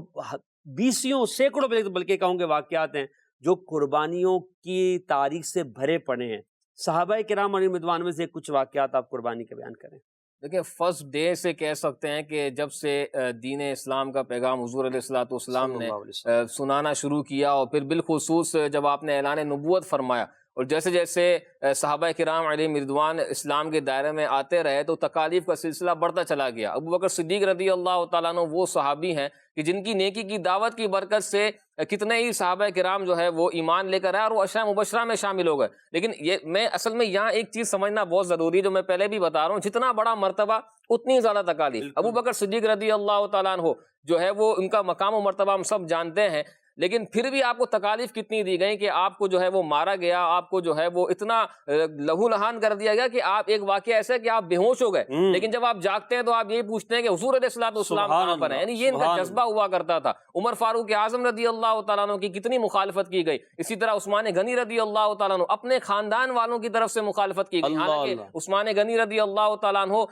بیسیوں سینکڑوں بلکہ کہوں گے واقعات ہیں جو قربانیوں کی تاریخ سے بھرے پڑے ہیں۔ صحابہ کرام علیہ رضوان میں سے کچھ واقعات آپ قربانی کے بیان کریں۔ دیکھیں، فرسٹ ڈے سے کہہ سکتے ہیں کہ جب سے دین اسلام کا پیغام حضور علیہ الصلوۃ والسلام نے سنانا شروع کیا، اور پھر بالخصوص جب آپ نے اعلان نبوت فرمایا اور جیسے جیسے صحابہ کرام علیہ رضوان اسلام کے دائرے میں آتے رہے تو تکالیف کا سلسلہ بڑھتا چلا گیا۔ ابو بکر صدیق رضی اللہ تعالیٰ عنہ وہ صحابی ہیں کہ جن کی نیکی کی دعوت کی برکت سے کتنے ہی صحابہ کرام جو ہے وہ ایمان لے کر آئے اور وہ عشرہ مبشرہ میں شامل ہو گئے۔ لیکن یہ اصل میں یہاں ایک چیز سمجھنا بہت ضروری ہے جو میں پہلے بھی بتا رہا ہوں، جتنا بڑا مرتبہ اتنی زیادہ تکالیف۔ ابو بکر صدیق رضی اللہ تعالیٰ عنہ جو ہے وہ ان کا مقام و مرتبہ ہم سب جانتے ہیں، لیکن پھر بھی آپ کو تکالیف کتنی دی گئی کہ آپ کو جو ہے وہ مارا گیا، آپ کو جو ہے وہ اتنا لہو لہان کر دیا گیا کہ آپ ایک واقعہ ایسا ہے کہ آپ بے ہوش ہو گئے، لیکن جب آپ جاگتے ہیں تو آپ یہی پوچھتے ہیں کہ حضور علیہ الصلوۃ والسلام کہاں پر ہیں۔ یعنی یہ ان کا جذبہ ہوا کرتا تھا۔ عمر فاروق اعظم رضی اللہ تعالیٰ عنہ کی کتنی مخالفت کی گئی، اسی طرح عثمان غنی رضی اللہ تعالیٰ عنہ اپنے خاندان والوں کی طرف سے مخالفت کی گئی، حالانکہ عثمان غنی رضی اللہ تعالیٰ عنہ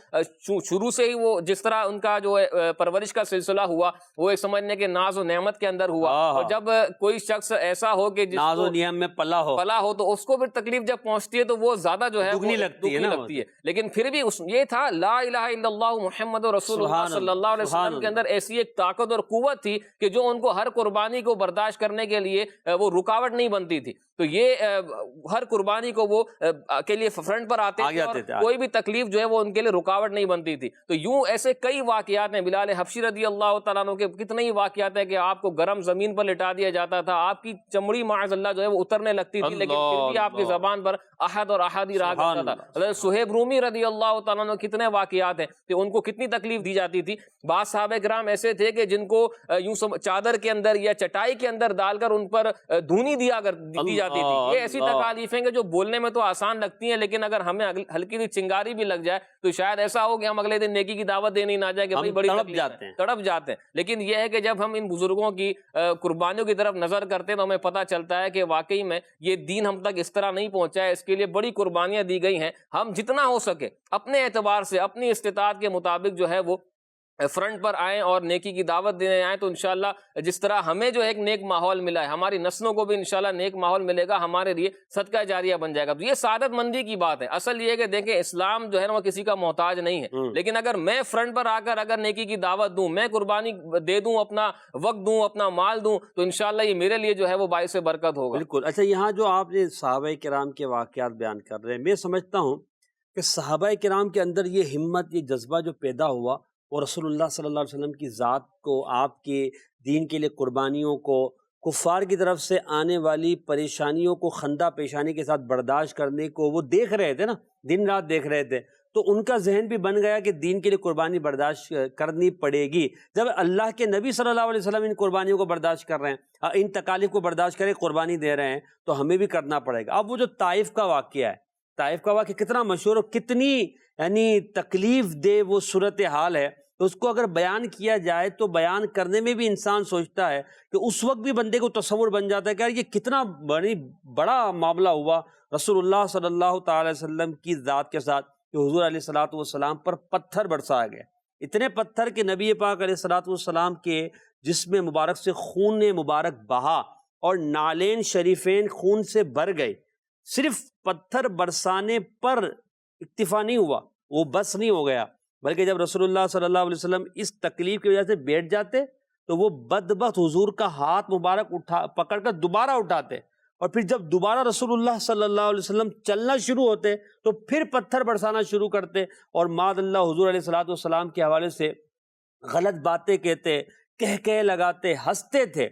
شروع سے ہی وہ جس طرح ان کا جو پرورش کا سلسلہ ہوا وہ ایک سمجھنے کے ناز و نعمت کے اندر ہوا، اور جب کوئی شخص ایسا ہو کہ ناز و نعم میں پلا ہو تو اس کو بھی تکلیف جب پہنچتی ہے تو وہ زیادہ جو ہے دگنی لگتی ہے۔ لیکن پھر بھی یہ تھا لا الہ الا اللہ محمد رسول اللہ صلی اللہ علیہ وسلم کے اندر ایسی ایک طاقت اور قوت تھی کہ جو ان کو ہر قربانی کو برداشت کرنے کے لیے وہ رکاوٹ نہیں بنتی تھی۔ تو یہ ہر قربانی کو وہ کے لیے فرنٹ پر آتے تھے اور کوئی بھی تکلیف جو ہے وہ ان کے لیے رکاوٹ نہیں بنتی تھی۔ تو یوں ایسے کئی واقعات ہیں، بلال حبشی رضی اللہ تعالیٰ عنہ کے کتنے ہی واقعات ہیں کہ آپ کو گرم زمین پر لٹا دیا جاتا تھا، آپ کی چمڑی معاذ اللہ جو ہے وہ اترنے لگتی تھی، لیکن پھر بھی آپ کی زبان پر احد اور احادی رہا کرتا تھا۔ حضرت صہیب رومی رضی اللہ تعالیٰ عنہ کتنے واقعات ہیں کہ ان کو کتنی تکلیف دی جاتی تھی۔ بعض صحابہ کرام ایسے تھے کہ جن کو یوں چادر کے اندر یا چٹائی کے اندر ڈال کر ان پر دھونی دی جاتی تھی۔ یہ ایسی تکالیفیں کہ جو بولنے میں تو آسان لگتی ہیں، لیکن اگر ہمیں ہلکی سی چنگاری بھی لگ جائے تو شاید ایسا ہو کہ ہم اگلے دن نیکی کی دعوت دینے نہ جائے کہ بھئی بڑی تڑپ جاتے ہیں۔ لیکن یہ ہے کہ جب ہم ان بزرگوں کی قربانیوں کی طرف نظر کرتے ہیں تو ہمیں پتہ چلتا ہے کہ واقعی میں یہ دین ہم تک اس طرح نہیں پہنچا ہے، اس کے لیے بڑی قربانیاں دی گئی ہیں۔ ہم جتنا ہو سکے اپنے اعتبار سے اپنی استطاعت کے مطابق جو ہے وہ فرنٹ پر آئیں اور نیکی کی دعوت دینے آئیں، تو انشاءاللہ جس طرح ہمیں جو ایک نیک ماحول ملا ہے ہماری نسلوں کو بھی انشاءاللہ نیک ماحول ملے گا، ہمارے لیے صدقہ جاریہ بن جائے گا۔ تو یہ سعادت مندی کی بات ہے۔ اصل یہ ہے کہ دیکھیں اسلام جو ہے نا وہ کسی کا محتاج نہیں ہے، لیکن اگر میں فرنٹ پر آ کر اگر نیکی کی دعوت دوں، میں قربانی دے دوں، اپنا وقت دوں، اپنا مال دوں، تو انشاءاللہ یہ میرے لیے جو ہے وہ باعث برکت ہوگا۔ بالکل۔ اچھا، یہاں جو آپ نے صحابہ کرام کے واقعات بیان کر رہے ہیں، میں سمجھتا ہوں کہ صحابہ کرام کے اندر یہ ہمت، یہ جذبہ جو پیدا ہوا اور رسول اللہ صلی اللہ علیہ وسلم کی ذات کو، آپ کے دین کے لیے قربانیوں کو، کفار کی طرف سے آنے والی پریشانیوں کو خندہ پیشانی کے ساتھ برداشت کرنے کو وہ دیکھ رہے تھے نا، دن رات دیکھ رہے تھے، تو ان کا ذہن بھی بن گیا کہ دین کے لیے قربانی برداشت کرنی پڑے گی۔ جب اللہ کے نبی صلی اللہ علیہ وسلم ان قربانیوں کو برداشت کر رہے ہیں، ان تکالیف کو برداشت کرے قربانی دے رہے ہیں، تو ہمیں بھی کرنا پڑے گا۔ اب وہ جو طائف کا واقعہ ہے، طائف کا واقعہ کتنا مشہور اور کتنی یعنی تکلیف دہ وہ صورتحال ہے، تو اس کو اگر بیان کیا جائے تو بیان کرنے میں بھی انسان سوچتا ہے کہ اس وقت بھی بندے کو تصور بن جاتا ہے کہ یار یہ کتنا بڑا معاملہ ہوا رسول اللہ صلی اللہ تعالی وسلم کی ذات کے ساتھ، کہ حضور علیہ الصلوۃ والسلام پر پتھر برسایا گیا، اتنے پتھر کہ نبی پاک علیہ الصلوۃ والسلام کے جسم مبارک سے خون مبارک بہا اور نالین شریفین خون سے بھر گئے۔ صرف پتھر برسانے پر اکتفا نہیں ہوا، وہ بس نہیں ہو گیا، بلکہ جب رسول اللہ صلی اللہ علیہ وسلم اس تکلیف کی وجہ سے بیٹھ جاتے تو وہ بدبخت حضور کا ہاتھ مبارک پکڑ کر دوبارہ اٹھاتے، اور پھر جب دوبارہ رسول اللہ صلی اللہ علیہ وسلم چلنا شروع ہوتے تو پھر پتھر برسانا شروع کرتے، اور معاذ اللہ حضور علیہ الصلوۃ والسلام کے حوالے سے غلط باتیں کہتے کہہ لگاتے ہنستے تھے۔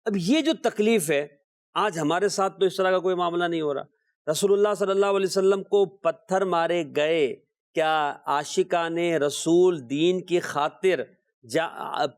اب یہ جو تکلیف ہے آج ہمارے ساتھ تو اس طرح کا کوئی معاملہ نہیں ہو رہا۔ رسول اللہ صلی اللہ علیہ وسلم کو پتھر مارے گئے، کیا عاشقان رسول دین کی خاطر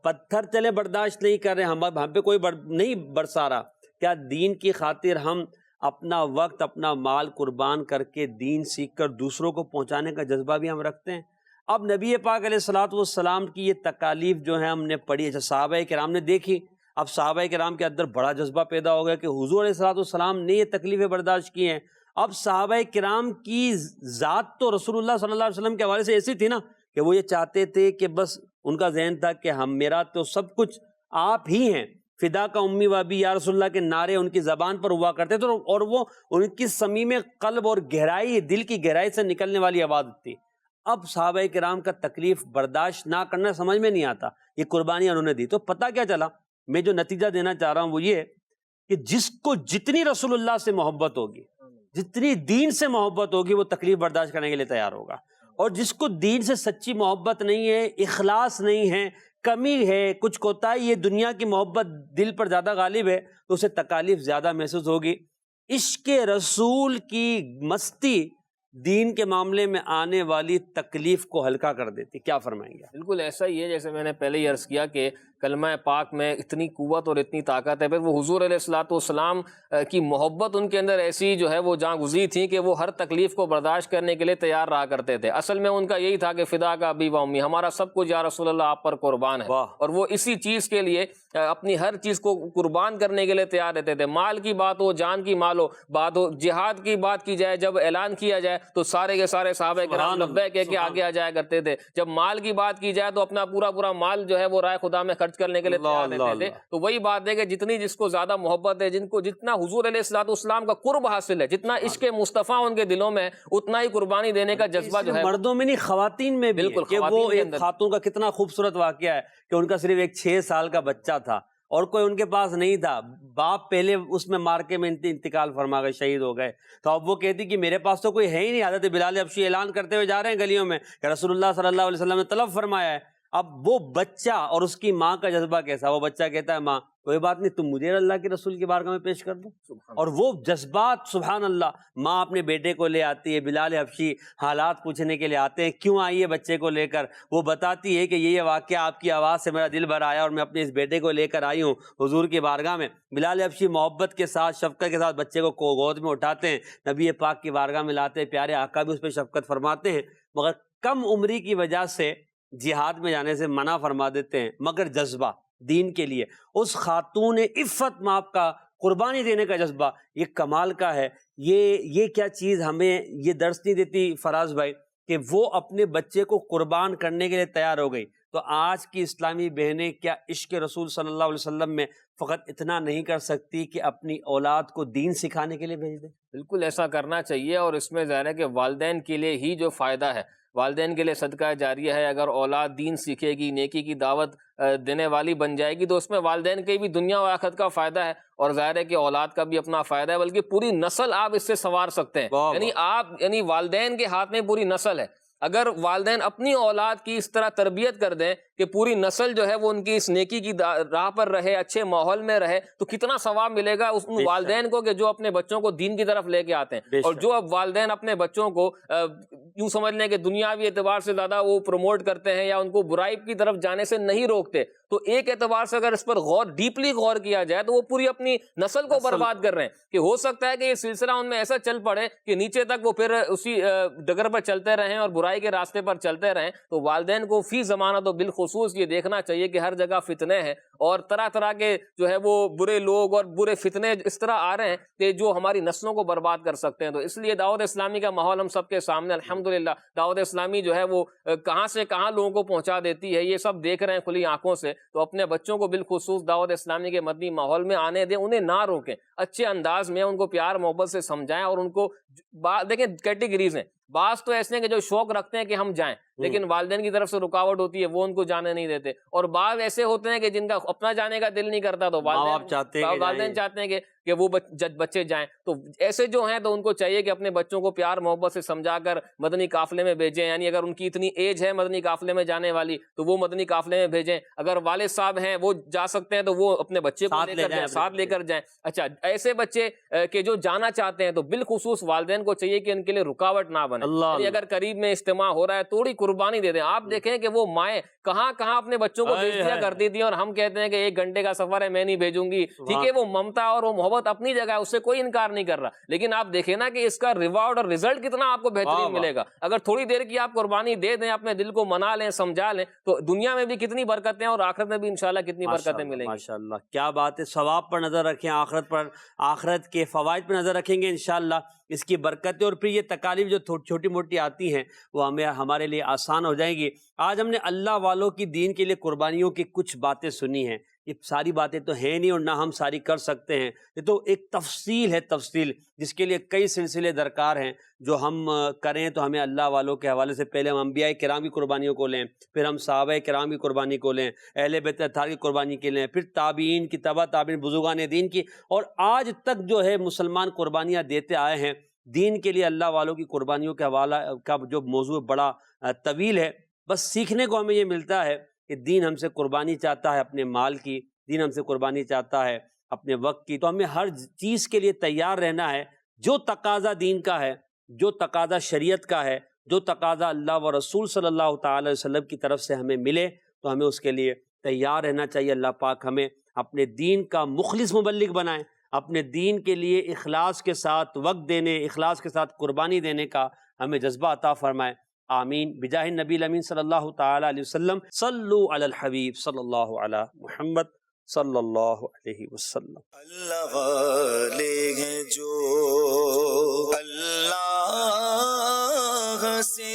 پتھر چلے برداشت نہیں کر رہے، ہم پہ کوئی نہیں برسا رہا، کیا دین کی خاطر ہم اپنا وقت اپنا مال قربان کر کے دین سیکھ کر دوسروں کو پہنچانے کا جذبہ بھی ہم رکھتے ہیں؟ اب نبی پاک علیہ الصلوۃ والسلام کی یہ تکالیف جو ہے ہم نے پڑھی، صحابہ کرام نے دیکھی، اب صحابہ کرام کے اندر بڑا جذبہ پیدا ہو گیا کہ حضور علیہ الصلوۃ والسلام نے یہ تکلیفیں برداشت کی ہیں۔ اب صحابہ کرام کی ذات تو رسول اللہ صلی اللہ علیہ وسلم کے حوالے سے ایسی تھی نا کہ وہ یہ چاہتے تھے کہ بس ان کا ذہن تھا کہ میرا تو سب کچھ آپ ہی ہیں، فدا کا امی و ابی یا رسول اللہ کے نعرے ان کی زبان پر ہوا کرتے تھے، اور وہ ان کی صمیم قلب اور گہرائی، دل کی گہرائی سے نکلنے والی آواز تھی۔ اب صحابہ کرام کا تکلیف برداشت نہ کرنا سمجھ میں نہیں آتا، یہ قربانیاں انہوں نے دی۔ تو پتہ کیا چلا، میں جو نتیجہ دینا چاہ رہا ہوں وہ یہ کہ جس کو جتنی رسول اللہ سے محبت ہوگی، جتنی دین سے محبت ہوگی، وہ تکلیف برداشت کرنے کے لیے تیار ہوگا، اور جس کو دین سے سچی محبت نہیں ہے، اخلاص نہیں ہے، کمی ہے، کچھ کوتاہی ہے، دنیا کی محبت دل پر زیادہ غالب ہے، تو اسے تکالیف زیادہ محسوس ہوگی۔ عشق رسول کی مستی دین کے معاملے میں آنے والی تکلیف کو ہلکا کر دیتی۔ کیا فرمائیں گے؟ بالکل ایسا ہی ہے، جیسے میں نے پہلے ہی عرض کیا کہ کلمہ پاک میں اتنی قوت اور اتنی طاقت ہے، پھر وہ حضور علیہ الصلوۃ والسلام کی محبت ان کے اندر ایسی جو ہے وہ جاں گزی تھی کہ وہ ہر تکلیف کو برداشت کرنے کے لیے تیار رہا کرتے تھے۔ اصل میں ان کا یہی تھا کہ فدا کا ابی و امی، ہمارا سب کچھ یا رسول اللہ آپ پر قربان ہے، اور وہ اسی چیز کے لیے اپنی ہر چیز کو قربان کرنے کے لیے تیار رہتے تھے۔ مال کی بات ہو، جان کی مال ہو بات ہو، جہاد کی بات کی جائے، جب اعلان کیا جائے تو سارے کے سارے صحابہ کرام لبیک کہہ کے آگے آ جایا کرتے تھے۔ جب مال کی بات کی جائے تو اپنا پورا مال جو ہے وہ راہ خدا میں خرچ کرنے کے لیے تیار رہتے تھے۔ تو وہی بات ہے کہ جتنی جس کو زیادہ محبت ہے، جن کو جتنا حضور علیہ الصلوۃ والسلام کا قرب حاصل ہے، جتنا عشق مصطفیٰ ان کے دلوں میں، اتنا ہی قربانی دینے کا جذبہ جو ہے مردوں میں نہیں خواتین میں بھی بالکل، کہ وہ ایک خاتون کا کتنا خوبصورت واقعہ ہے کہ ان کا صرف ایک 6 سال کا بچہ تھا اور کوئی ان کے پاس نہیں تھا، باپ پہلے اس میں مارکے میں انتقال فرما گئے، شہید ہو گئے، تو اب وہ کہتی کہ میرے پاس تو کوئی ہے ہی نہیں۔ حضرت بلال حبشی اعلان کرتے ہوئے جا رہے ہیں گلیوں میں کہ رسول اللہ صلی اللہ علیہ وسلم نے طلب فرمایا ہے۔ اب وہ بچہ اور اس کی ماں کا جذبہ کیسا، وہ بچہ کہتا ہے ماں کوئی بات نہیں، تم مجھے اللہ کے رسول کی بارگاہ میں پیش کر دو، اور وہ جذبات سبحان اللہ، ماں اپنے بیٹے کو لے آتی ہے، بلال حبشی حالات پوچھنے کے لیے آتے ہیں، کیوں آئی ہے بچے کو لے کر، وہ بتاتی ہے کہ یہ واقعہ آپ کی آواز سے میرا دل بھر آیا اور میں اپنے اس بیٹے کو لے کر آئی ہوں حضور کی بارگاہ میں۔ بلال حبشی محبت کے ساتھ، شفقت کے ساتھ بچے کو گود میں اٹھاتے ہیں، نبی پاک کی بارگاہ میں لاتے ہیں، پیارے آقا بھی اس پہ شفقت فرماتے ہیں، مگر کم عمری کی وجہ سے جہاد میں جانے سے منع فرما دیتے ہیں، مگر جذبہ دین کے لیے، اس خاتون عفت ماں کا قربانی دینے کا جذبہ، یہ کمال کا ہے۔ یہ کیا چیز ہمیں یہ درس نہیں دیتی فراز بھائی کہ وہ اپنے بچے کو قربان کرنے کے لیے تیار ہو گئی؟ تو آج کی اسلامی بہنیں کیا عشق رسول صلی اللہ علیہ وسلم میں فقط اتنا نہیں کر سکتی کہ اپنی اولاد کو دین سکھانے کے لیے بھیج دیں؟ بالکل ایسا کرنا چاہیے، اور اس میں ظاہر ہے کہ والدین کے لیے ہی جو فائدہ ہے، والدین کے لیے صدقہ جاریہ ہے۔ اگر اولاد دین سیکھے گی، نیکی کی دعوت دینے والی بن جائے گی، تو اس میں والدین کے بھی دنیا و آخرت کا فائدہ ہے، اور ظاہر ہے کہ اولاد کا بھی اپنا فائدہ ہے، بلکہ پوری نسل آپ اس سے سنوار سکتے ہیں۔ یعنی والدین کے ہاتھ میں پوری نسل ہے۔ اگر والدین اپنی اولاد کی اس طرح تربیت کر دیں کہ پوری نسل جو ہے وہ ان کی اس نیکی کی راہ پر رہے، اچھے ماحول میں رہے، تو کتنا ثواب ملے گا اس والدین کو کہ جو اپنے بچوں کو دین کی طرف لے کے آتے ہیں۔ اور جو اب والدین اپنے بچوں کو یوں سمجھ لیں کہ دنیاوی اعتبار سے زیادہ وہ پروموٹ کرتے ہیں یا ان کو برائی کی طرف جانے سے نہیں روکتے، تو ایک اعتبار سے اگر اس پر ڈیپلی غور کیا جائے تو وہ پوری اپنی نسل کو برباد کر رہے ہیں، کہ ہو سکتا ہے کہ یہ سلسلہ ان میں ایسا چل پڑے کہ نیچے تک وہ پھر اسی ڈگر پر چلتے رہیں اور برائی کے راستے پر چلتے رہیں۔ تو والدین کو فی زمانہ تو بالخصوص یہ دیکھنا چاہیے کہ ہر جگہ فتنے ہیں، اور طرح طرح کے جو ہے وہ برے لوگ اور برے فتنے اس طرح آ رہے ہیں کہ جو ہماری نسلوں کو برباد کر سکتے ہیں۔ تو اس لیے دعوت اسلامی کا ماحول ہم سب کے سامنے، الحمدللہ دعوت اسلامی جو ہے وہ کہاں سے کہاں لوگوں کو پہنچا دیتی ہے، یہ سب دیکھ رہے ہیں کھلی آنکھوں سے۔ تو اپنے بچوں کو بالخصوص دعوت اسلامی کے مدنی ماحول میں آنے دیں، انہیں نہ روکیں، اچھے انداز میں ان کو پیار محبت سے سمجھائیں، اور ان کو دیکھیں کیٹیگریز ہیں، بعض تو ایسے ہیں کہ جو شوق رکھتے ہیں کہ ہم جائیں لیکن والدین کی طرف سے رکاوٹ ہوتی ہے، وہ ان کو جانے نہیں دیتے، اور بعض ایسے ہوتے ہیں کہ جن کا اپنا جانے کا دل نہیں کرتا تو والدین چاہتے ہیں کہ کہ وہ بچے جائیں. تو ایسے جو ہیں تو ان کو چاہیے کہ اپنے بچوں کو پیار محبت سے سمجھا کر مدنی قافلے میں بھیجیں. یعنی اگر ان کی اتنی ایج ہے مدنی قافلے میں جانے والی تو وہ مدنی قافلے میں بھیجیں. اگر والد صاحب ہیں وہ جا سکتے ہیں تو وہ اپنے بچے کو لے کر جائیں, ساتھ لے کر جائیں. اچھا, ایسے بچے کہ جو جانا چاہتے ہیں تو بالخصوص والدین کو چاہیے کہ ان کے لیے رکاوٹ نہ بنے. یعنی اگر قریب میں اجتماع ہو رہا ہے تھوڑی قربانی دے دیں. آپ دیکھیں کہ وہ مائیں کہاں کہاں اپنے بچوں کو بھیج دیا کرتی تھی, اور ہم کہتے ہیں کہ 1 گھنٹے کا سفر ہے میں نہیں بھیجوں گی. ٹھیک ہے, وہ ممتا اور وہ محبت اپنی جگہ ہے, اس سے کوئی انکار نہیں کر رہا, لیکن آپ دیکھیں نا کہ اس کا ریوارڈ اور رزلٹ کتنا آپ کو بہترین ملے گا. اگر تھوڑی دیر کی آپ قربانی دے دیں, اپنے دل کو منا لیں, سمجھا لیں, تو دنیا میں بھی کتنی برکتیں اور آخرت میں بھی انشاءاللہ کتنی برکتیں ملیں گی. ماشاءاللہ, کیا بات ہے. ثواب پر نظر رکھیں, آخرت پر, آخرت کے فوائد پر نظر رکھیں گے انشاءاللہ اس کی برکتیں, اور پھر یہ تکالیف جو چھوٹی موٹی آتی ہیں وہ ہمارے لیے آسان ہو جائیں گی. آج ہم نے اللہ والوں کی دین کے لیے قربانیوں کی کچھ باتیں سنی ہیں. یہ ساری باتیں تو ہیں نہیں اور نہ ہم ساری کر سکتے ہیں. یہ تو ایک تفصیل ہے, تفصیل جس کے لیے کئی سلسلے درکار ہیں. جو ہم کریں تو ہمیں اللہ والوں کے حوالے سے پہلے ہم انبیاء کرام کی قربانیوں کو لیں, پھر ہم صحابہ کرام کی قربانی کو لیں, اہل بیت اطہار کی قربانی کے لیں, پھر تابعین کی, تبع تابعین, بزرگان دین کی, اور آج تک جو ہے مسلمان قربانیاں دیتے آئے ہیں دین کے لیے. اللہ والوں کی قربانیوں کے حوالہ کا جو موضوع بڑا طویل ہے. بس سیکھنے کو ہمیں یہ ملتا ہے کہ دین ہم سے قربانی چاہتا ہے اپنے مال کی, دین ہم سے قربانی چاہتا ہے اپنے وقت کی. تو ہمیں ہر چیز کے لیے تیار رہنا ہے. جو تقاضا دین کا ہے, جو تقاضا شریعت کا ہے, جو تقاضا اللہ و رسول صلی اللہ تعالی علیہ وسلم کی طرف سے ہمیں ملے تو ہمیں اس کے لیے تیار رہنا چاہیے. اللہ پاک ہمیں اپنے دین کا مخلص مبلغ بنائیں, اپنے دین کے لیے اخلاص کے ساتھ وقت دینے, اخلاص کے ساتھ قربانی دینے کا ہمیں جذبہ عطا فرمائے. آمین. بجاہ نبی الامین صلی اللہ تعالی علیہ وسلم. صلو علی الحبیب صلی اللہ علی محمد صلی اللہ علیہ وسلم. اللہ والے ہیں جو اللہ سے